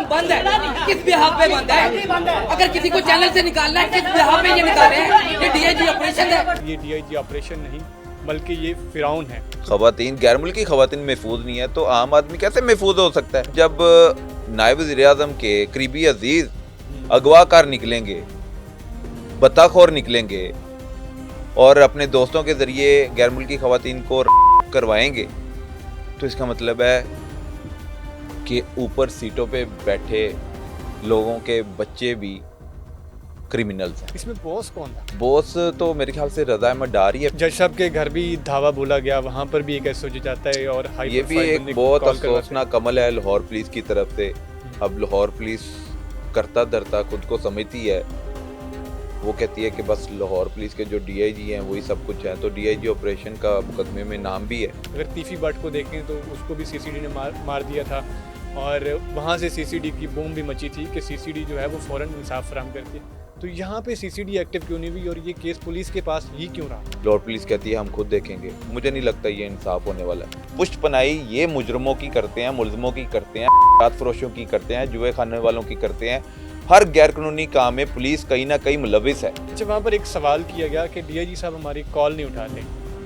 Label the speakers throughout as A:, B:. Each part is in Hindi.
A: सिस्टम बंद है, किस बिहाफ पे बंद है? अगर किसी को चैनल से निकालना है, किस बिहाफ पे ये निकाले हैं? ये डीआईजी ऑपरेशन है।
B: ये डीआईजी ऑपरेशन नहीं बल्कि ये फिरौन है।
C: खवातीन, गैर मुल्की खवातीन महफूज नहीं है तो आम आदमी कैसे महफूज हो सकता है? जब नायब वज़ीर-ए-आज़म के करीबी अजीज अगवाकार निकलेंगे, बत्ताखोर निकलेंगे और अपने दोस्तों के जरिए गैर मुल्की खवातीन को करवाएंगे, तो इसका मतलब है कि ऊपर सीटों पे बैठे लोगों के बच्चे भी क्रिमिनल्स हैं।
B: इसमें बॉस कौन था?
C: बॉस तो मेरे ख्याल से रज़ा अहमद डारी है।
B: जज साहब के घर भी धावा बोला गया, वहाँ पर भी एक ऐसा सोचा जाता है और हाई
C: ये भी
B: प्रोफाइल बंदे
C: एक
B: को
C: बहुत
B: कॉल करवाते
C: अफसोसनाक अमल है लाहौर पुलिस की तरफ से। अब लाहौर पुलिस करता धरता खुद को समझती है, वो कहती है कि बस लाहौर पुलिस के जो डीआईजी हैं वही सब कुछ है, तो डीआईजी ऑपरेशन का मुकदमे में नाम भी है।
B: अगर तीफी भट्ट को देखें तो उसको भी सीसीडी ने मार दिया था और वहाँ से सीसीडी की बूम भी मची थी कि सीसीडी जो है वो फ़ौरन इंसाफ फराहम करती है। तो यहाँ पे सीसीडी एक्टिव क्यों नहीं हुई और ये केस पुलिस के पास ही क्यों रहा?
C: लाहौर पुलिस कहती है हम खुद देखेंगे। मुझे नहीं लगता ये इंसाफ होने वाला है। पुष्ट पनाही ये मुजरमों की करते हैं, मुलजमों की करते हैं, रात फरोशों की करते हैं, जुए खाने वालों की करते हैं। हर गैर कानूनी काम में पुलिस कहीं ना कहीं मुलविस है।
B: अच्छा, वहाँ पर एक सवाल किया गया कि डीआईजी साहब हमारी कॉल नहीं उठाते।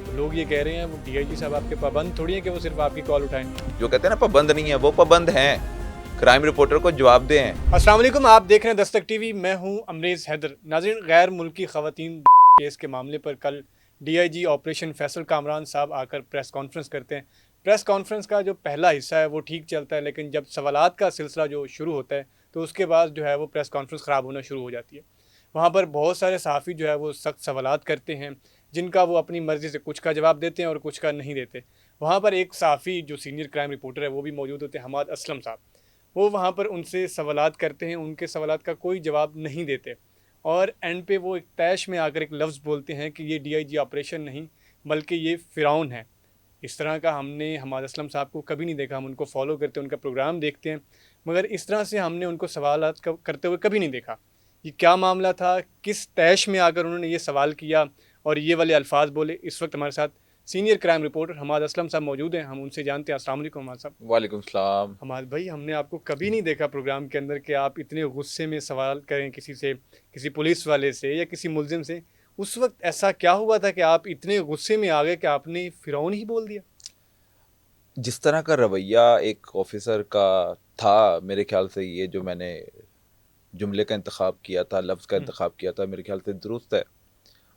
B: तो लोग ये कह रहे हैं वो डीआईजी साहब आपके पाबंद थोड़ी है कि वो सिर्फ आपकी कॉल उठाएं।
C: जो कहते हैं ना पाबंद नहीं है, वो पाबंद हैं। क्राइम रिपोर्टर को जवाब दें।
B: अस्सलाम वालेकुम, आप देख रहे हैं दस्तक टीवी, मैं हूं अमरेज हैदर। नाज़रीन, गैर मुल्की खवातीन केस के मामले पर कल डीआईजी ऑपरेशन फैसल कामरान साहब आकर प्रेस कॉन्फ्रेंस करते हैं। प्रेस कॉन्फ्रेंस का जो पहला हिस्सा है वो ठीक चलता है, लेकिन जब सवालात का सिलसिला जो शुरू होता है तो उसके बाद जो है वो प्रेस कॉन्फ्रेंस ख़राब होना शुरू हो जाती है। वहाँ पर बहुत सारे सहाफ़ी जो है वो सख्त सवालात करते हैं जिनका वो अपनी मर्ज़ी से कुछ का जवाब देते हैं और कुछ का नहीं देते। वहाँ पर एक सहाफ़ी जो सीनियर क्राइम रिपोर्टर है वो भी मौजूद होते हैं, हमाद असलम साहब। वो वहाँ पर उनसे सवालात करते हैं, उनके सवालात का कोई जवाब नहीं देते और एंड पे वो एक तैश में आकर एक लफ्ज़ बोलते हैं कि ये डीआईजी ऑपरेशन नहीं बल्कि ये फ़िरौन है। इस तरह का हमने हमाद असलम साहब को कभी नहीं देखा। हम उनको फॉलो करते हैं, उनका प्रोग्राम देखते हैं, मगर इस तरह से हमने उनको सवालात करते हुए कभी नहीं देखा। ये क्या मामला था, किस तैश में आकर उन्होंने ये सवाल किया और ये वाले अल्फाज बोले? इस वक्त हमारे साथ senior crime reporter Hamad Aslam साहब मौजूद हैं, हम उनसे जानते हैं। अस्सलाम वालेकुम हमाद साहब।
C: वालेकुम सलाम।
B: हमाद भाई, हमने आपको कभी नहीं देखा प्रोग्राम के अंदर कि आप इतने गुस्से में सवाल करें किसी से, किसी पुलिस वाले से या किसी मुलजिम से। उस वक्त ऐसा क्या हुआ था कि आप इतने गुस्से में आ गए कि आपने फ़िरौन ही बोल दिया?
C: जिस तरह का रवैया एक ऑफिसर का था, मेरे ख्याल से ये जो मैंने जुमले का इंतखाब किया था, लफ्ज़ का इंतखाब किया था, मेरे ख्याल से दुरुस्त है।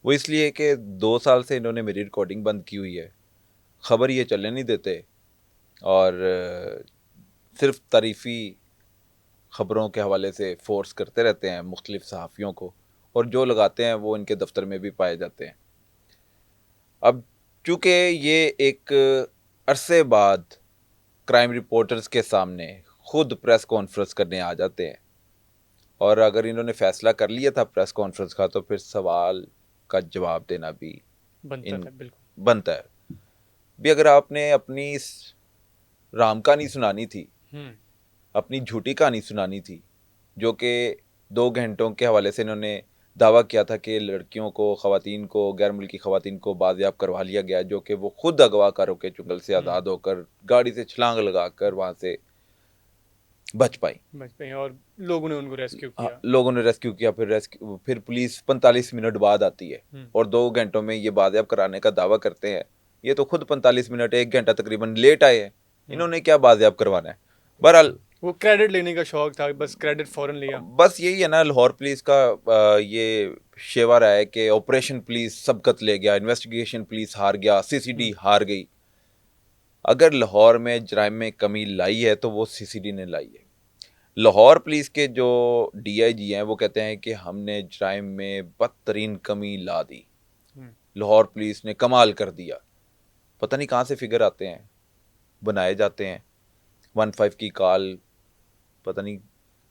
C: वो इसलिए कि 2 साल से इन्होंने मेरी रिकॉर्डिंग बंद की हुई है, ख़बर ये चलने नहीं देते और सिर्फ तारीफ़ी ख़बरों के हवाले से फ़ोर्स करते रहते हैं मुख्तलिफ़ सहाफ़ियों को, और जो लगाते हैं वो इनके दफ्तर में भी पाए जाते हैं। अब चूँकि ये एक अरसे बाद क्राइम रिपोर्टर्स के सामने खुद प्रेस कॉन्फ्रेंस करने आ जाते हैं, और अगर इन्होंने फ़ैसला कर लिया था प्रेस कॉन्फ्रेंस का, तो फिर सवाल का जवाब देना भी बनता है। भी अगर आपने अपनी राम कहानी सुनानी थी, अपनी झूठी कहानी सुनानी थी, जो कि 2 घंटों के हवाले से इन्होंने दावा किया था कि लड़कियों को, ख़वातीन को, गैर मुल्की ख़वातीन को बाज़ियाब करवा लिया गया, जो कि वो खुद अगवाकार होकर चुंगल से आज़ाद होकर गाड़ी से छलांग लगाकर वहाँ से बच पाई
B: और लोगों ने उनको रेस्क्यू किया।
C: लोगों ने रेस्क्यू किया। फिर पुलिस 45 मिनट बाद आती है और 2 घंटों में ये बाज़ियाब कराने का दावा करते हैं। ये तो खुद 45 मिनट, 1 घंटा तकरीबन लेट आए हैं। इन्होंने क्या बाज़ियाब करवाना है? बहरहाल
B: वो क्रेडिट लेने का शौक था, बस क्रेडिट फौरन लिया।
C: बस यही है ना, लाहौर पुलिस का ये शेवा रहा है कि ऑपरेशन पुलिस सबकत ले गया, इन्वेस्टिगेशन पुलिस हार गया, सीसीडी हार गई। अगर लाहौर में जराइम में कमी लाई है तो वो सीसीडी ने लाई है। लाहौर पुलिस के जो डीआईजी हैं वो कहते हैं कि हमने जराइम में बदतरीन कमी ला दी, लाहौर पुलिस ने कमाल कर दिया। पता नहीं कहाँ से फिगर आते हैं, बनाए जाते हैं। 15 की कॉल पता नहीं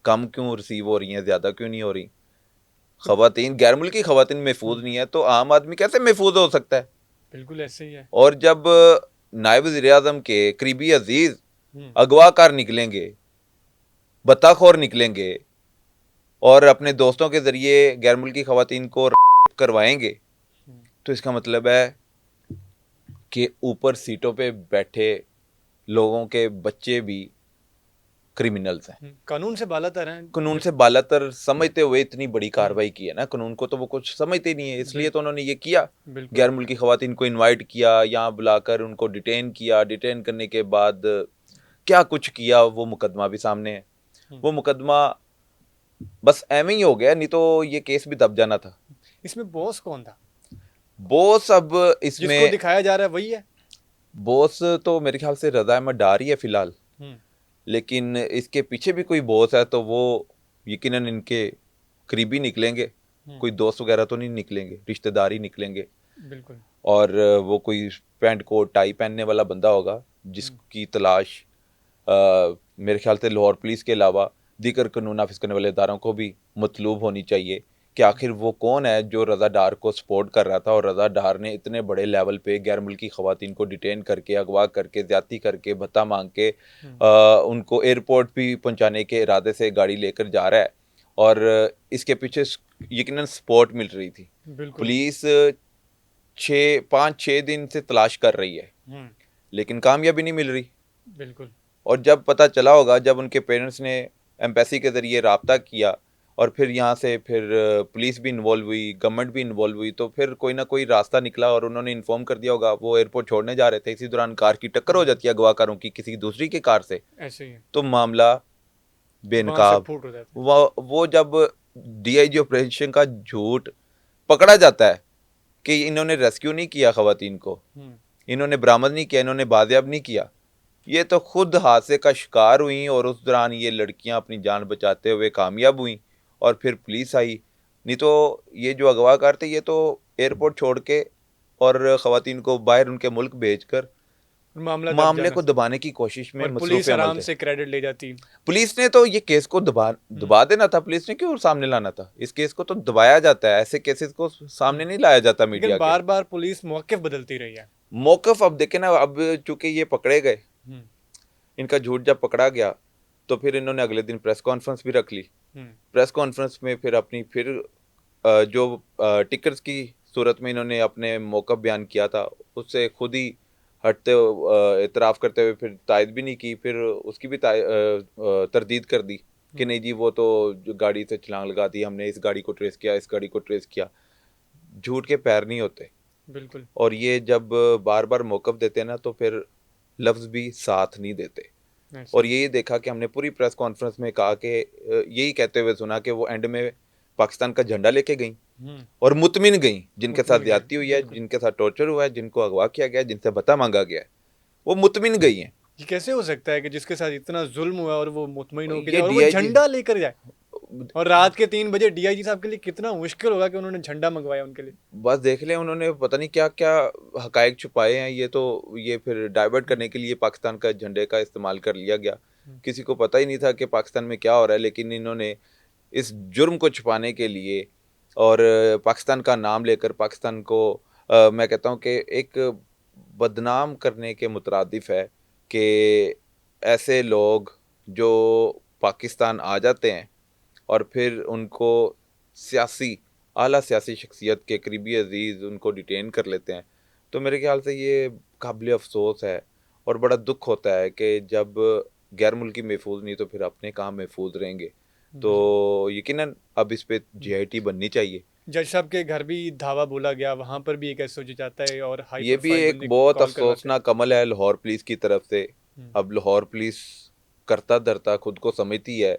C: कम क्यों रिसीव हो रही हैं, ज़्यादा क्यों नहीं हो रही। खवातीन, गैर मुल्की खवातीन महफूज नहीं है तो आम आदमी कैसे महफूज हो सकता है?
B: बिल्कुल ऐसे ही है।
C: और जब नायब वज़ीर-ए-आज़म के करीबी अजीज अगवाकार निकलेंगे, बत्ताखोर निकलेंगे और अपने दोस्तों के ज़रिए गैर मुल्की खवातीन को करवाएंगे, तो इसका मतलब है कि ऊपर सीटों पे बैठे लोगों के बच्चे भी क्रिमिनल्स हैं।
B: कानून से बालातर हैं।
C: कानून से बालातर समझते हुए इतनी बड़ी कार्रवाई की है ना, कानून को तो वो कुछ समझते ही नहीं है, इसलिए तो उन्होंने ये किया। गैर मुल्की खवातीन को इनवाइट किया, यहाँ बुलाकर उनको डिटेन किया, डिटेन करने के बाद क्या कुछ किया वो मुकदमा भी सामने है। वो मुकदमा बस एवं ही हो गया, नहीं तो ये केस भी दब जाना था।
B: इसमें बॉस कौन था?
C: बॉस अब इसमें
B: जिसको दिखाया जा रहा है वही है
C: बॉस, तो मेरे ख्याल से रज़ा अहमद डार ही है फिलहाल, लेकिन इसके पीछे भी कोई बॉस है तो वो यकीनन इनके करीबी निकलेंगे, कोई दोस्त वगैरह तो नहीं निकलेंगे, रिश्तेदार ही निकलेंगे।
B: बिल्कुल।
C: और वो कोई पैंट कोट टाई पहनने वाला बंदा होगा जिसकी तलाश मेरे ख्याल से लाहौर पुलिस के अलावा दीगर कानून नाफिज करने वाले इदारों को भी मतलूब होनी चाहिए कि आखिर वो कौन है जो रज़ा डार को सपोर्ट कर रहा था, और रज़ा डार ने इतने बड़े लेवल पे गैर मुल्की खवातीन को डिटेन करके, अगवा करके, ज़्यादती करके, भत्ता मांग के उनको एयरपोर्ट भी पहुंचाने के इरादे से गाड़ी लेकर जा रहा है। और इसके पीछे यकीनन सपोर्ट मिल रही थी। पुलिस 5-6 दिन से तलाश कर रही है लेकिन कामयाबी नहीं मिल रही।
B: बिल्कुल।
C: और जब पता चला होगा, जब उनके पेरेंट्स ने एम्बेसी के ज़रिए रब्ता किया और फिर यहाँ से फिर पुलिस भी इन्वॉल्व हुई, गवर्नमेंट भी इन्वॉल्व हुई, तो फिर कोई ना कोई रास्ता निकला और उन्होंने इन्फॉर्म कर दिया होगा। वो एयरपोर्ट छोड़ने जा रहे थे, इसी दौरान कार की टक्कर हो जाती है अगवाकारों की किसी दूसरी की कार से,
B: ऐसे ही है।
C: तो मामला बेनकाब। वो जब DIG ऑपरेशन का झूठ पकड़ा जाता है कि इन्होंने रेस्क्यू नहीं किया खवातीन को, इन्होंने बरामद नहीं किया, इन्होंने बाजियाब नहीं किया, ये तो खुद हादसे का शिकार हुई और उस दौरान ये लड़कियां अपनी जान बचाते हुए कामयाब हुई और फिर पुलिस आई। नहीं तो ये जो अगवाकार थे ये तो एयरपोर्ट छोड़ के और खवातीन को बाहर उनके मुल्क भेजकर मामले को दबाने की कोशिश में
B: पुलिस आराम से क्रेडिट ले जाती।
C: पुलिस ने तो ये केस को दबा देना था, पुलिस ने क्यों सामने लाना था? इस केस को तो दबाया जाता है, ऐसे केसेस को सामने नहीं लाया जाता मीडिया के।
B: बार बार पुलिस मौक़िफ़ बदलती रही है।
C: मौक़िफ़ अब देखे ना, अब चूंकि ये पकड़े गए, इनका झूठ जब पकड़ा गया तो फिर इन्होंने अगले दिन प्रेस कॉन्फ्रेंस भी रख ली। प्रेस कॉन्फ्रेंस में फिर अपनी जो टिकट्स की सूरत में इन्होंने अपने मौक़िफ़ बयान किया था उससे खुद ही हटते इतराफ़ करते हुए फिर तायद भी नहीं की, फिर उसकी भी तरदीद कर दी कि नहीं जी वो तो जो गाड़ी से छलांग लगा दी हमने, इस गाड़ी को ट्रेस किया, इस गाड़ी को ट्रेस किया। झूठ के पैर नहीं होते। बिल्कुल। और ये जब बार बार मौक़िफ़ देते हैं ना तो फिर लफ्ज़ भी साथ नहीं देते। और यही देखा कि हमने पूरी प्रेस कॉन्फ्रेंस में कहा कि यही कहते हुए सुना कि वो एंड में पाकिस्तान का झंडा लेके गई और मुतमिन गई, जिनके साथ ज्यादती हुई है, जिनके साथ टॉर्चर हुआ है, जिनको अगवा किया गया, जिनसे भत्ता मांगा गया है, वो मुतमिन गई हैं।
B: ये कैसे हो सकता है कि जिसके साथ इतना जुल्म हुआ और वो मुतमिन हो गया और वो झंडा लेकर जाए? और रात के 3 बजे DIG साहब के लिए कितना मुश्किल होगा कि उन्होंने झंडा मंगवाया उनके लिए।
C: बस देख लें, उन्होंने पता नहीं क्या क्या हकायक छुपाए हैं। ये फिर डाइवर्ट करने के लिए पाकिस्तान का झंडे का इस्तेमाल कर लिया गया। किसी को पता ही नहीं था कि पाकिस्तान में क्या हो रहा है, लेकिन इन्होंने इस जुर्म को छुपाने के लिए और पाकिस्तान का नाम लेकर पाकिस्तान को मैं कहता हूँ कि एक बदनाम करने के मुतरादिफ है कि ऐसे लोग जो पाकिस्तान आ जाते हैं और फिर उनको आला सियासी शख्सियत के करीबी अजीज़ उनको डिटेन कर लेते हैं। तो मेरे ख्याल से ये काबिल अफसोस है और बड़ा दुख होता है कि जब गैर मुल्की महफूज नहीं तो फिर अपने काम महफूज रहेंगे। तो यकीनन अब इस पे GIT बननी चाहिए।
B: जज साहब के घर भी धावा बोला गया, वहाँ पर भी एक ऐसा सोचा जाता है और
C: ये भी एक बहुत अफसोसनाक अमल है लाहौर पुलिस की तरफ से। अब लाहौर पुलिस करता धरता खुद को समझती है,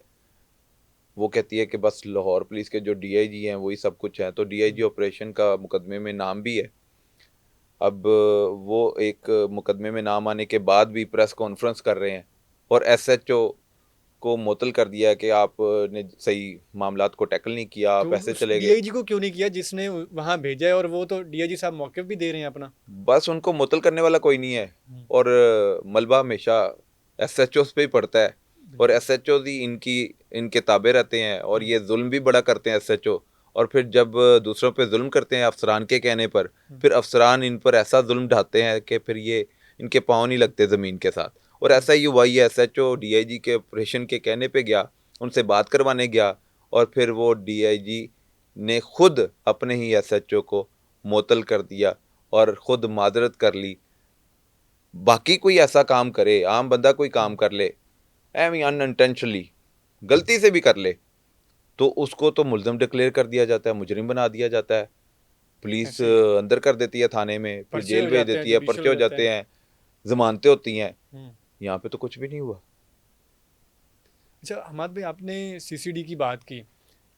C: वो कहती है कि बस लाहौर पुलिस के जो DIG हैं वही सब कुछ है। तो DIG ऑपरेशन का मुकदमे में नाम भी है। अब वो एक मुकदमे में नाम आने के बाद भी प्रेस कॉन्फ्रेंस कर रहे हैं और SHO को मुअत्तल कर दिया कि आपने सही मामलात को टैकल नहीं किया, आप ऐसे चले गए।
B: DIG को क्यों नहीं किया जिसने वहाँ भेजा है? और वो तो DIG साहब मौक़िफ़ भी दे रहे हैं अपना।
C: बस उनको मुअत्तल करने वाला कोई नहीं है और मलबा हमेशा SHOs पे ही पड़ता है और SHOs ही इनके ताबे रहते हैं और ये जुल्म भी बड़ा करते हैं SHO। और फिर जब दूसरों पे जुल्म करते हैं अफसरान के कहने पर, फिर अफसरान इन पर ऐसा जुल्म ढाते हैं कि फिर ये इनके पाँव नहीं लगते ज़मीन के साथ। और ऐसा ही हुआ, ये SHO DIG के ऑपरेशन के कहने पे गया, उनसे बात करवाने गया और फिर वो DIG ने खुद अपने ही SHO को मुअत्तल कर दिया और ख़ुद माजरत कर ली। बाकी कोई ऐसा काम करे, आम बंदा कोई काम कर ले एम अनइंटेंशनली गलती से भी कर ले तो उसको तो मुल्ज़िम डिक्लेयर कर दिया जाता है, मुजरिम बना दिया जाता है, पुलिस
B: ऐसे ही
C: अंदर कर देती है थाने में, फिर
B: पर्चे
C: जेल
B: हो
C: भेज
B: जाते हैं,
C: देती है,
B: जुडिशल
C: पर्चे
B: हो
C: हो
B: जाते
C: जाते
B: हैं।
C: हैं, जमानतें होती हैं।
B: हम्म।
C: यहाँ पे तो कुछ भी नहीं हुआ।
B: अच्छा हमाद भाई, आपने सीसीडी की बात की।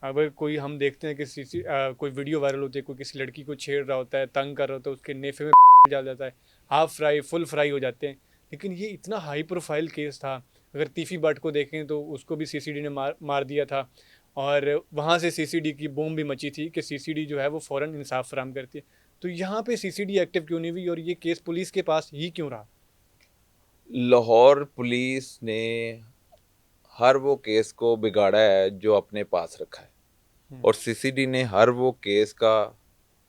B: अगर कोई हम देखते हैं कि कोई वीडियो वायरल होती है, कोई किसी लड़की को छेड़ रहा होता है, तंग कर रहा होता है, उसके नेफे में डाल जाता है, हाफ फ्राई फुल फ्राई हो जाते हैं। लेकिन ये इतना हाई प्रोफाइल केस था। अगर तीफी भट्ट को देखें तो उसको भी सीसीडी ने मार दिया था, और वहाँ से सीसीडी की बूम भी मची थी कि सीसीडी जो है वो फ़ौरन इंसाफ फराहम करती है। तो यहाँ पे सीसीडी एक्टिव क्यों नहीं हुई और ये केस पुलिस के पास ही क्यों रहा?
C: लाहौर पुलिस ने हर वो केस को बिगाड़ा है जो अपने पास रखा है, और सीसीडी ने हर वो केस का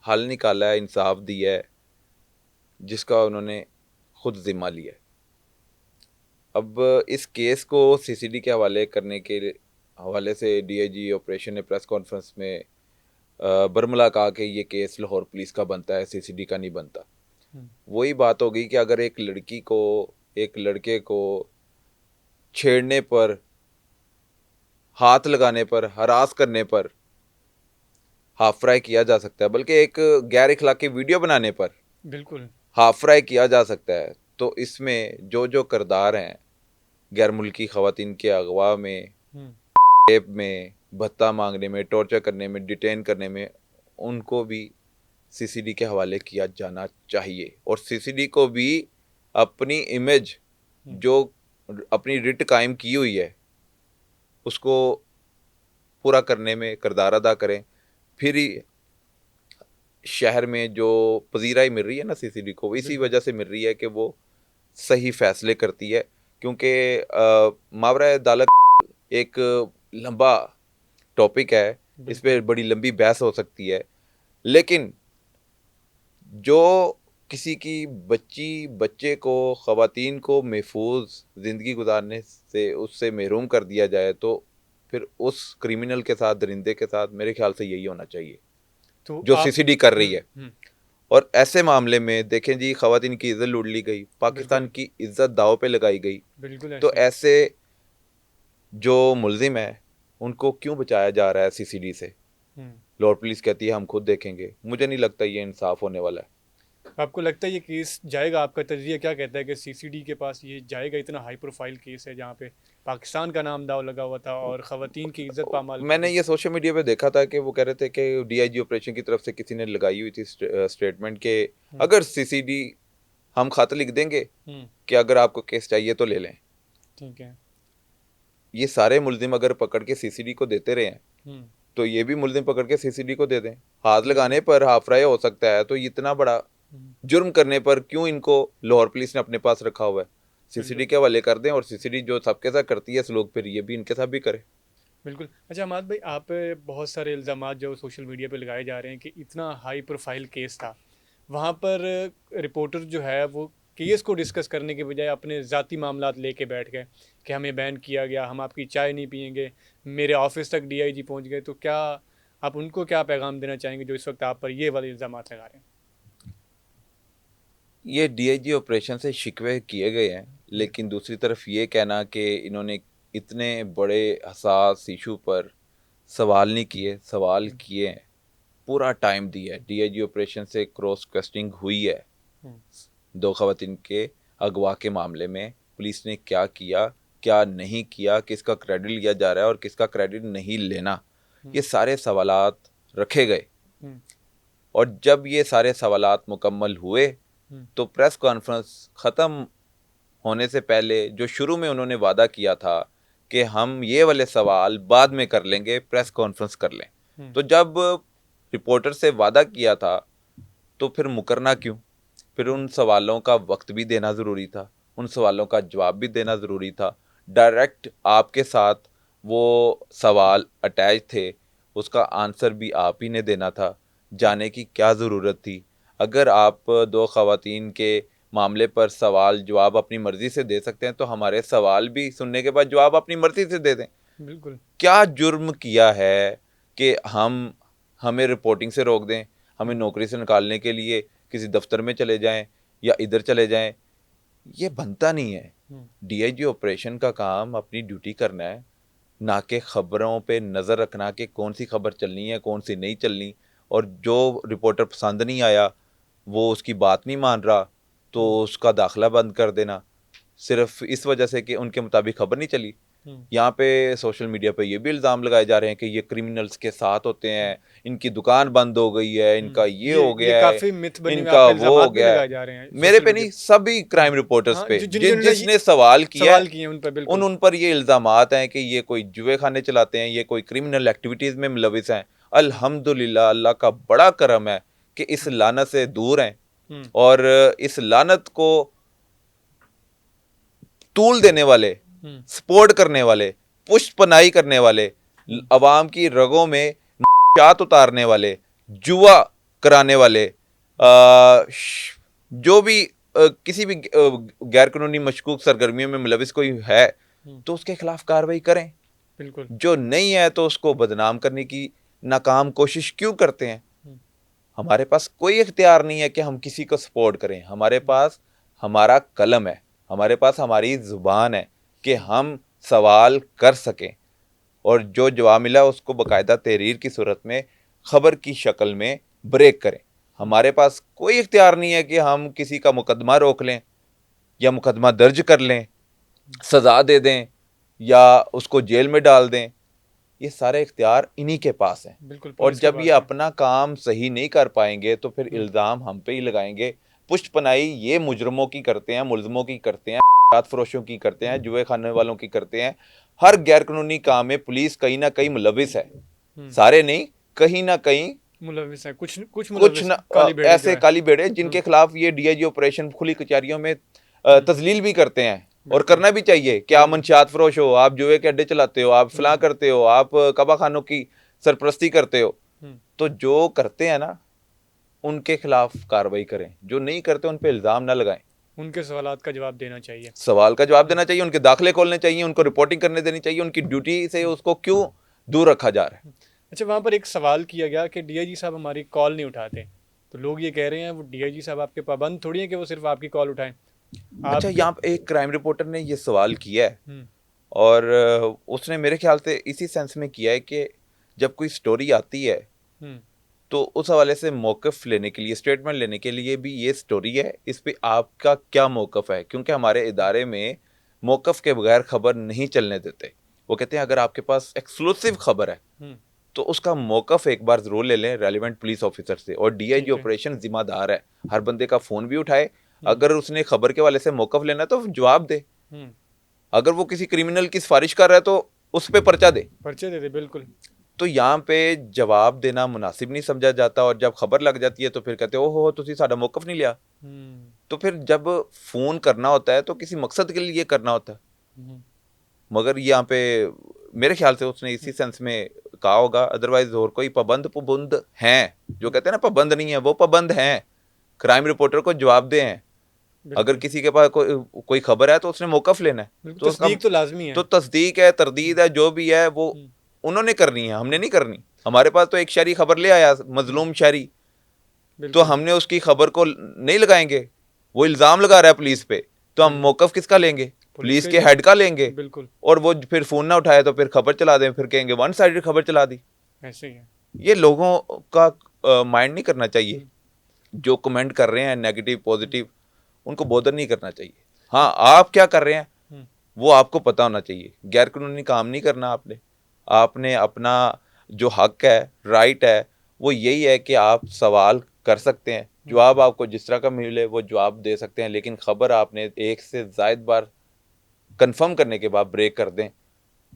C: हल निकाला है, इंसाफ दिया है जिसका उन्होंने खुद जिम्मा लिया है। अब इस केस को सीसीडी के हवाले करने के हवाले से डीआईजी ऑपरेशन ने प्रेस कॉन्फ्रेंस में बरमला कहा कि ये केस लाहौर पुलिस का बनता है, सीसीडी का नहीं बनता। वही बात हो गई कि अगर एक लड़की को, एक लड़के को छेड़ने पर, हाथ लगाने पर, हरास करने पर हाफ फ्राई किया जा सकता है, बल्कि एक गैर इखलाकी वीडियो बनाने पर
B: बिल्कुल
C: हाफ फ्राई किया जा सकता है, तो इसमें जो जो किरदार हैं गैर मुल्की ख़वातीन के अगवा में, रेप में, भत्ता मांगने में, टॉर्चर करने में, डिटेन करने में, उनको भी सीसीडी के हवाले किया जाना चाहिए। और सीसीडी को भी अपनी इमेज, जो अपनी रिट कायम की हुई है, उसको पूरा करने में किरदार अदा करें। फिर ही शहर में जो पजीराई मिल रही है ना सीसीडी को, इसी वजह से मिल रही है कि वो सही फैसले करती है। क्योंकि मावरा अदालत एक लंबा टॉपिक है, इस पर बड़ी लंबी बहस हो सकती है, लेकिन जो किसी की बच्चे को, ख़वातीन को महफूज ज़िंदगी गुजारने से उससे महरूम कर दिया जाए, तो फिर उस क्रिमिनल के साथ, दरिंदे के साथ मेरे ख्याल से यही होना चाहिए
B: तो
C: जो सीसीडी कर रही है। और ऐसे मामले में देखें जी, ख़वातीन की इज्जत लूट ली गई, पाकिस्तान की इज्जत दाव पे लगाई गई,
B: बिल्कुल
C: तो ऐसे जो मुल्जिम है उनको क्यों बचाया जा रहा है सीसीडी से? लाहौर पुलिस कहती है हम खुद देखेंगे। मुझे नहीं लगता ये इंसाफ होने वाला है।
B: आपको लगता है ये केस जाएगा? आपका तजरिया क्या कहता है कि सीसीडी के पास ये जाएगा? इतना हाई प्रोफाइल केस है जहाँ पे पाकिस्तान का नाम दाव लगा हुआ था और ख़वातीन की इज्जत पामाल।
C: मैंने ये सोशल मीडिया पे देखा था कि वो कह रहे थे कि डीआईजी ऑपरेशन की तरफ से किसी ने लगाई हुई थी स्टेटमेंट के अगर सीसीडी, हम खत लिख देंगे कि अगर आपको केस चाहिए तो ले लें।
B: ठीक है।
C: ये सारे मुल्जिम अगर पकड़ के सीसीडी को देते रहे हैं तो ये भी मुल्जिम पकड़ के सीसीडी को दे दें। हाथ लगाने पर हाफ फ्राई हो सकता है, तो इतना बड़ा जुर्म करने पर क्यों इनको लाहौर पुलिस ने अपने पास रखा हुआ है? सीसीडी के हवाले कर दें, और सीसीडी जो सबके साथ करती है सलूक, फिर ये भी इनके साथ भी करे।
B: बिल्कुल। अच्छा हमाद भाई, आप पे बहुत सारे इल्ज़ामात जो सोशल मीडिया पे लगाए जा रहे हैं कि इतना हाई प्रोफाइल केस था, वहाँ पर रिपोर्टर जो है वो केस को डिस्कस करने के बजाय अपने ज़ाती मामलात लेके बैठ गए कि हमें बैन किया गया, हम आपकी चाय नहीं पियेंगे, मेरे ऑफिस तक डीआईजी पहुँच गए। तो क्या आप उनको क्या पैगाम देना चाहेंगे जो इस वक्त आप पर ये वाले इल्ज़ामात लगा रहे हैं?
C: ये डीआईजी ऑपरेशन से शिकवे किए गए हैं, लेकिन दूसरी तरफ ये कहना कि इन्होंने इतने बड़े हसास इशू पर सवाल नहीं किए, सवाल किए हैं, पूरा टाइम दिया है। डीआईजी ऑपरेशन से क्रॉस क्वेश्चनिंग हुई है 2 ख़वातीन के अगवा के मामले में। पुलिस ने क्या किया, क्या नहीं किया, किसका क्रेडिट लिया जा रहा है और किसका क्रेडिट नहीं लेना, ये सारे सवालात रखे गए। और जब ये सारे सवालात मुकम्मल हुए तो प्रेस कॉन्फ्रेंस ख़त्म होने से पहले जो शुरू में उन्होंने वादा किया था कि हम ये वाले सवाल बाद में कर लेंगे, प्रेस कॉन्फ्रेंस कर लें, तो जब रिपोर्टर से वादा किया था तो फिर मुकरना क्यों? फिर उन सवालों का वक्त भी देना ज़रूरी था, उन सवालों का जवाब भी देना ज़रूरी था। डायरेक्ट आपके साथ वो सवाल अटैच थे, उसका आंसर भी आप ही ने देना था, जाने की क्या ज़रूरत थी? अगर आप 2 ख़वातीन के मामले पर सवाल जवाब अपनी मर्ज़ी से दे सकते हैं तो हमारे सवाल भी सुनने के बाद जवाब अपनी मर्ज़ी से दे दें।
B: बिल्कुल।
C: क्या जुर्म किया है कि हमें रिपोर्टिंग से रोक दें, हमें नौकरी से निकालने के लिए किसी दफ्तर में चले जाएं या इधर चले जाएं? ये बनता नहीं है। डीआईजी ऑपरेशन का काम अपनी ड्यूटी करना है, ना कि खबरों पे नज़र रखना कि कौन सी खबर चलनी है कौन सी नहीं चलनी, और जो रिपोर्टर पसंद नहीं आया वो उसकी बात नहीं मान रहा तो उसका दाखिला बंद कर देना, सिर्फ इस वजह से कि उनके मुताबिक खबर नहीं चली। यहाँ पे सोशल मीडिया पे ये भी इल्ज़ाम लगाए जा रहे हैं कि ये क्रिमिनल्स के साथ होते हैं, इनकी दुकान बंद हो गई है, इनका ये हो गया है,
B: काफी मिथ बने हुए
C: इनका
B: आप पे
C: वो हो
B: इल्ज़ामात भी
C: गया
B: लगाए
C: है।
B: जा रहे हैं
C: मेरे
B: सोशल
C: पे
B: मीडिया
C: नहीं, सभी क्राइम रिपोर्टर्स
B: हाँ,
C: पे
B: जिन्होंने
C: जिसने सवाल किया
B: सवाल किए हैं उन पर बिल्कुल
C: उन पर ये इल्ज़ामात हैं कि ये कोई जुए खाने चलाते हैं, ये कोई क्रिमिनल एक्टिविटीज़ में मुलविस हैं। अल्हम्दुलिल्लाह, अल्लाह का बड़ा करम है कि इस लानत से दूर हैं, और इस लानत को तूल देने वाले, सपोर्ट करने वाले, पुष्ट पनाही करने वाले, अवाम की रगों में चात उतारने वाले, जुआ कराने वाले, जो भी किसी भी गैर कानूनी मशकूक सरगर्मियों में मुलविस कोई है तो उसके खिलाफ कार्रवाई करें।
B: बिल्कुल
C: जो नहीं है तो उसको बदनाम करने की नाकाम कोशिश क्यों करते हैं? हमारे पास कोई इख्तियार नहीं है कि हम किसी को सपोर्ट करें। हमारे पास हमारा कलम है, हमारे पास हमारी ज़ुबान है कि हम सवाल कर सकें, और जो जवाब मिला उसको बाकायदा तहरीर की सूरत में ख़बर की शक्ल में ब्रेक करें। हमारे पास कोई इख्तियार नहीं है कि हम किसी का मुकदमा रोक लें या मुकदमा दर्ज कर लें, सज़ा दे दें या उसको जेल में डाल दें। ये सारे इख्तियार इन्हीं के पास हैं।
B: बिल्कुल
C: और जब ये अपना काम सही नहीं कर पाएंगे तो फिर इल्ज़ाम हम पे ही लगाएंगे। पुष्ट पनाही ये मुजरमों की करते हैं, मुल्ज़मों की करते हैं, फरोशों की करते हैं, जुए खाने वालों की करते हैं। हर गैर कानूनी काम में पुलिस कहीं ना कहीं मुलविस है, सारे नहीं, कहीं ना कहीं
B: मुलविस है, कुछ
C: ऐसे काली बेड़े जिनके खिलाफ ये डीआईजी ऑपरेशन खुली कचहरियों में तजलील भी करते हैं, और करना भी चाहिए कि आप मंशियात फरोश हो, आप जुए के अड्डे चलाते हो, आप फलां करते हो, आप कबा खानों की सरपरस्ती करते हो। तो जो करते हैं ना उनके खिलाफ कार्रवाई करें, जो नहीं करते उन पे इल्ज़ाम ना लगाएं।
B: उनके सवालात का जवाब देना चाहिए,
C: सवाल का जवाब देना चाहिए, उनके दाखिले खोलने चाहिए, उनको रिपोर्टिंग करने देनी चाहिए। उनकी ड्यूटी से उसको क्यों दूर रखा जा रहा है?
B: अच्छा, वहाँ पर एक सवाल किया गया कि डीआईजी साहब हमारी कॉल नहीं उठाते, तो लोग ये कह रहे हैं वो डीआईजी साहब आपके पाबंद थोड़ी है कि वो सिर्फ आपकी कॉल उठाएं।
C: अच्छा, यहाँ पे एक क्राइम रिपोर्टर ने ये सवाल किया है, और उसने मेरे ख्याल से इसी सेंस में किया है कि जब कोई स्टोरी आती है तो उस हवाले से मौक़िफ़ लेने के लिए, स्टेटमेंट लेने के लिए भी ये स्टोरी है, इस पे आपका क्या मौक़िफ़ है? क्योंकि हमारे इदारे में मौक़िफ़ के बगैर खबर नहीं चलने देते। वो कहते हैं अगर आपके पास एक्सक्लूसिव खबर है तो उसका मौक़िफ़ एक बार ज़रूर ले लें रेलिवेंट पुलिस ऑफिसर से, और डीआईजी ऑपरेशन ज़िम्मेदार है, हर बंदे का फ़ोन भी उठाए, अगर उसने खबर के वाले से मौक़िफ़ लेना है तो जवाब दे। अगर वो किसी क्रिमिनल की सिफारिश कर रहा है तो उस पर पर्चा दे,
B: बिल्कुल।
C: तो यहाँ पे जवाब देना मुनासिब नहीं समझा जाता, और जब खबर लग जाती है तो फिर कहते हो तुसी साडा मौक़िफ़ नहीं लिया। तो फिर जब फ़ोन करना होता है तो किसी मकसद के लिए करना होता है, मगर यहाँ पे मेरे ख्याल से उसने इसी सेंस में कहा होगा, अदरवाइज और कोई पाबंद हैं, जो कहते हैं ना पाबंद नहीं है, वो पाबंद हैं। क्राइम रिपोर्टर को जवाब दे हैं, अगर किसी के पास कोई खबर है तो उसने मौक़िफ़ लेना है, तो
B: तस्दीक तो लाजमी है,
C: तो तस्दीक है, तरदीद है, जो भी है वो उन्होंने करनी है, हमने नहीं करनी। हमारे पास तो एक शहरी खबर ले आया, मजलूम शहरी, तो हमने उसकी खबर को नहीं लगाएंगे, वो इल्ज़ाम लगा रहा है पुलिस पे, तो हम मौक़िफ़ किसका लेंगे? पुलिस के हेड का लेंगे।
B: बिल्कुल।
C: और वो फिर फ़ोन ना उठाए तो फिर खबर चला दें, फिर कहेंगे वन साइडेड खबर चला दी।
B: ऐसे ही है।
C: ये लोगों का माइंड नहीं करना चाहिए, जो कमेंट कर रहे हैं नेगेटिव पॉजिटिव, उनको बॉदर नहीं करना चाहिए। हाँ, आप क्या कर रहे हैं वो आपको पता होना चाहिए। गैर कानूनी काम नहीं करना आपने अपना जो हक है, राइट है, वो यही है कि आप सवाल कर सकते हैं, जवाब आपको जिस तरह का मिले वो जवाब दे सकते हैं, लेकिन खबर आपने एक से ज़ायद बार कंफर्म करने के बाद ब्रेक कर दें,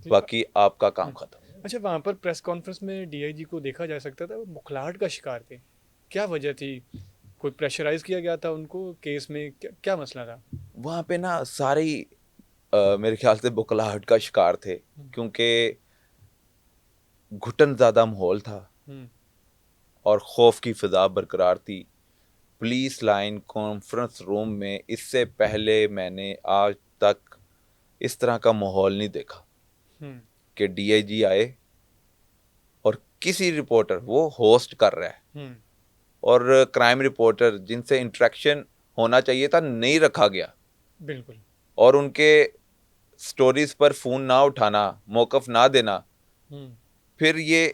C: बाकी आपका काम खत्म।
B: अच्छा, वहाँ पर प्रेस कॉन्फ्रेंस में डीआईजी को देखा जा सकता था वो बुखलाहट का शिकार थे, क्या वजह थी? कोई प्रेशराइज किया गया था उनको केस में, क्या मसला था?
C: वहाँ पे ना सारे मेरे ख्याल से बुखलाहट का शिकार थे, क्योंकि घुटन ज़्यादा माहौल था और खौफ की फ़िज़ा बरकरार थी। पुलिस लाइन कॉन्फ्रेंस रूम में इससे पहले मैंने आज तक इस तरह का माहौल नहीं देखा कि डीआईजी आए और किसी रिपोर्टर, वो होस्ट कर रहा है और क्राइम रिपोर्टर जिनसे इंटरेक्शन होना चाहिए था नहीं रखा गया।
B: बिल्कुल।
C: और उनके स्टोरीज पर फ़ोन ना उठाना, मौक़िफ़ ना देना, फिर ये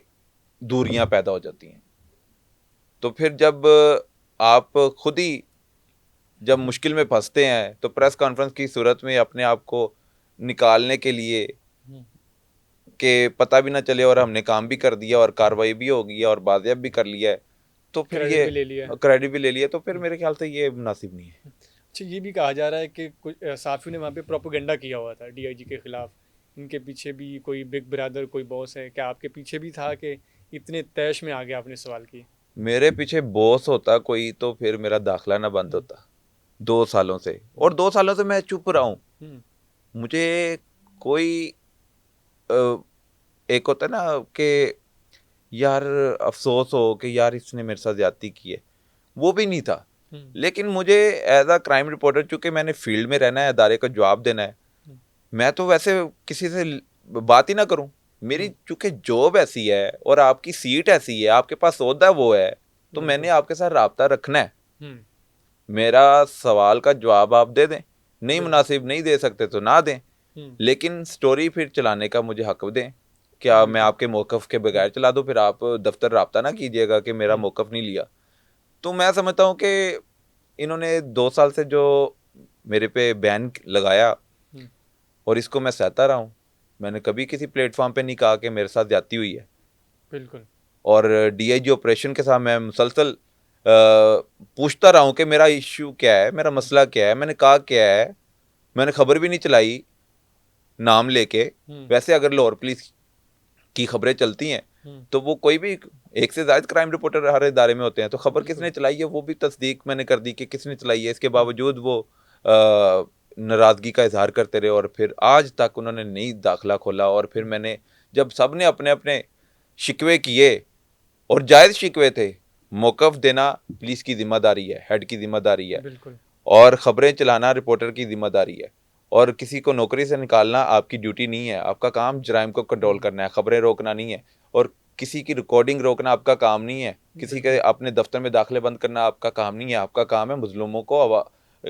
C: दूरियां पैदा हो जाती हैं। तो फिर जब आप खुद ही जब मुश्किल में फंसते हैं तो प्रेस कॉन्फ्रेंस की सूरत में अपने आप को निकालने के लिए कि पता भी ना चले और हमने काम भी कर दिया और कार्रवाई भी हो गई है और बाजियाब भी कर लिया है, तो फिर
B: क्रेडिट
C: ये
B: भी ले लिया है।
C: क्रेडिट भी ले लिया, तो फिर मेरे ख्याल से ये मुनासिब नहीं है।
B: अच्छा, ये भी कहा जा रहा है कि कुछ साफ़ियों ने वहाँ पे प्रोपेगेंडा किया हुआ था डीआईजी के खिलाफ, इनके पीछे भी कोई बिग ब्रदर कोई बॉस है, क्या आपके पीछे भी था कि इतने तैश में आ गया आपने सवाल किए?
C: मेरे पीछे बॉस होता कोई तो फिर मेरा दाखिला ना बंद होता 2 सालों से, और 2 सालों से मैं चुप रहा हूँ। मुझे कोई एक होता है ना कि यार अफसोस हो कि यार इसने मेरे साथ ज्यादती की है, वो भी नहीं था। लेकिन मुझे एज अ क्राइम रिपोर्टर, चूंकि मैंने फील्ड में रहना है, अदारे को जवाब देना है, मैं तो वैसे किसी से बात ही ना करूं। मेरी चूंकि जॉब ऐसी है और आपकी सीट ऐसी है, आपके पास ओहदा वो है, तो मैंने आपके साथ राब्ता रखना है। मेरा सवाल का जवाब आप दे दें, नहीं मुनासिब नहीं दे सकते तो ना दें, लेकिन स्टोरी फिर चलाने का मुझे हक दें। क्या मैं आपके मौक़िफ़ के बगैर चला दूं? फिर आप दफ्तर राब्ता ना कीजिएगा कि मेरा मौक़िफ़ नहीं लिया। तो मैं समझता हूँ कि इन्होंने 2 साल से जो मेरे पे बैन लगाया और इसको मैं सहता रहा हूँ। मैंने कभी किसी प्लेटफॉर्म पे नहीं कहा कि मेरे साथ ज्यादती हुई है।
B: बिल्कुल।
C: और डीआईजी ऑपरेशन के साथ मैं मुसलसल पूछता रहा हूँ कि मेरा इश्यू क्या है, मेरा मसला क्या है, मैंने कहा क्या है। मैंने खबर भी नहीं चलाई नाम लेके। वैसे अगर लाहौर पुलिस की खबरें चलती हैं तो वो कोई भी एक से ज्यादा क्राइम रिपोर्टर हर इदारे में होते हैं, तो खबर किसने चलाई है वो भी तस्दीक मैंने कर दी कि किसने चलाई है। इसके बावजूद वो नाराज़गी का इजहार करते रहे और फिर आज तक उन्होंने नहीं दाखिला खोला। और फिर मैंने जब सब ने अपने अपने शिकवे किए और जायज़ शिकवे थे, मौक़िफ़ देना पुलिस की जिम्मेदारी है, हेड की जिम्मेदारी है, और ख़बरें चलाना रिपोर्टर की जिम्मेदारी है, और किसी को नौकरी से निकालना आपकी ड्यूटी नहीं है। आपका काम जराइम को कंट्रोल करना है, खबरें रोकना नहीं है, और किसी की रिकॉर्डिंग रोकना आपका काम नहीं है, किसी के अपने दफ्तर में दाखिले बंद करना आपका काम नहीं है। आपका काम है मजलूमों को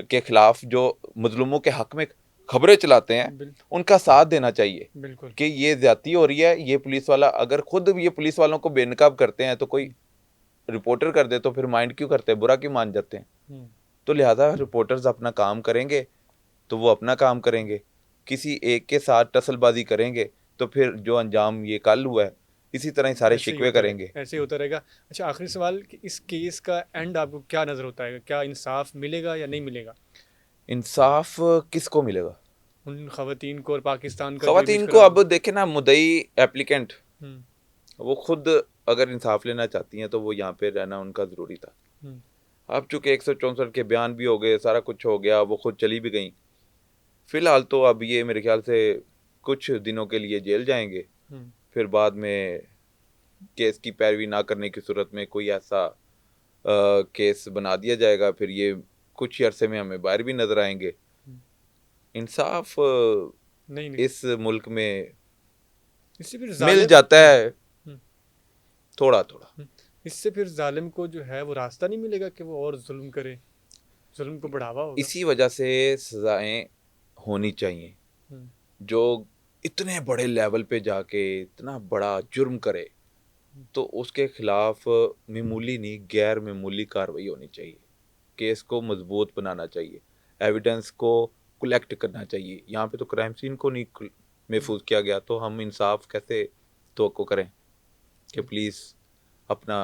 C: के खिलाफ, जो मजलूमों के हक में खबरें चलाते हैं, उनका साथ देना चाहिए कि ये ज्यादती हो रही है। ये पुलिस वाला, अगर खुद ये पुलिस वालों को बेनकाब करते हैं तो कोई रिपोर्टर कर दे तो फिर माइंड क्यों करते हैं, बुरा क्यों मान जाते हैं। तो लिहाजा रिपोर्टर्स अपना काम करेंगे तो वो अपना काम करेंगे, किसी एक के साथ टसलबाजी करेंगे तो फिर जो अंजाम ये कल हुआ है इसी तरह ही सारे शिकवे करेंगे,
B: ऐसे ही होता रहेगा। अच्छा, आखिरी सवाल कि इस केस का एंड आपको क्या नजर होता है, क्या इंसाफ मिलेगा या नहीं मिलेगा?
C: इंसाफ किसको मिलेगा?
B: उन खवातीन को और पाकिस्तान का
C: खवातीन को। अब देखे ना, मुद्दई एप्लीकेंट वो खुद अगर इंसाफ लेना चाहती हैं तो वो यहाँ पे रहना उनका ज़रूरी था। अब चूंकि 164 के बयान भी हो गए, सारा कुछ हो गया, वो खुद चली भी गई। फिलहाल तो अब ये मेरे ख्याल से कुछ दिनों के लिए जेल जाएंगे, फिर बाद में केस की पैरवी ना करने की सूरत में कोई ऐसा केस बना दिया जाएगा, फिर ये कुछ ही अरसे में हमें बाहर भी नजर आएंगे। इंसाफ नहीं। इस मुल्क में इससे फिर मिल जाता है थोड़ा थोड़ा।
B: इससे फिर जालिम को जो है वो रास्ता नहीं मिलेगा कि वो और जुल्म करे, जुल्म को बढ़ावा होगा।
C: इसी वजह से सजाएं होनी चाहिए। जो इतने बड़े लेवल पे जाके इतना बड़ा जुर्म करे तो उसके खिलाफ मामूली नहीं, गैर मामूली कार्रवाई होनी चाहिए। केस को मजबूत बनाना चाहिए, एविडेंस को कलेक्ट करना चाहिए। यहाँ पे तो क्राइम सीन को नहीं महफूज किया गया, तो हम इंसाफ कैसे तवक्को करें कि पुलिस अपना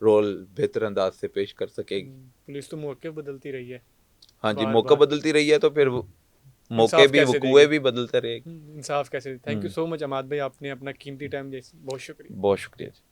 C: रोल बेहतर अंदाज से पेश कर सकेगी।
B: पुलिस तो मौके बदलती रही है।
C: हाँ जी, मौका बदलती रही है, तो फिर मौके भी वकूए भी बदलते रहेगी।
B: इंसाफ कैसे? थैंक यू सो मच अमाद भाई, आपने अपना कीमती टाइम दिया, बहुत शुक्रिया।
C: बहुत शुक्रिया।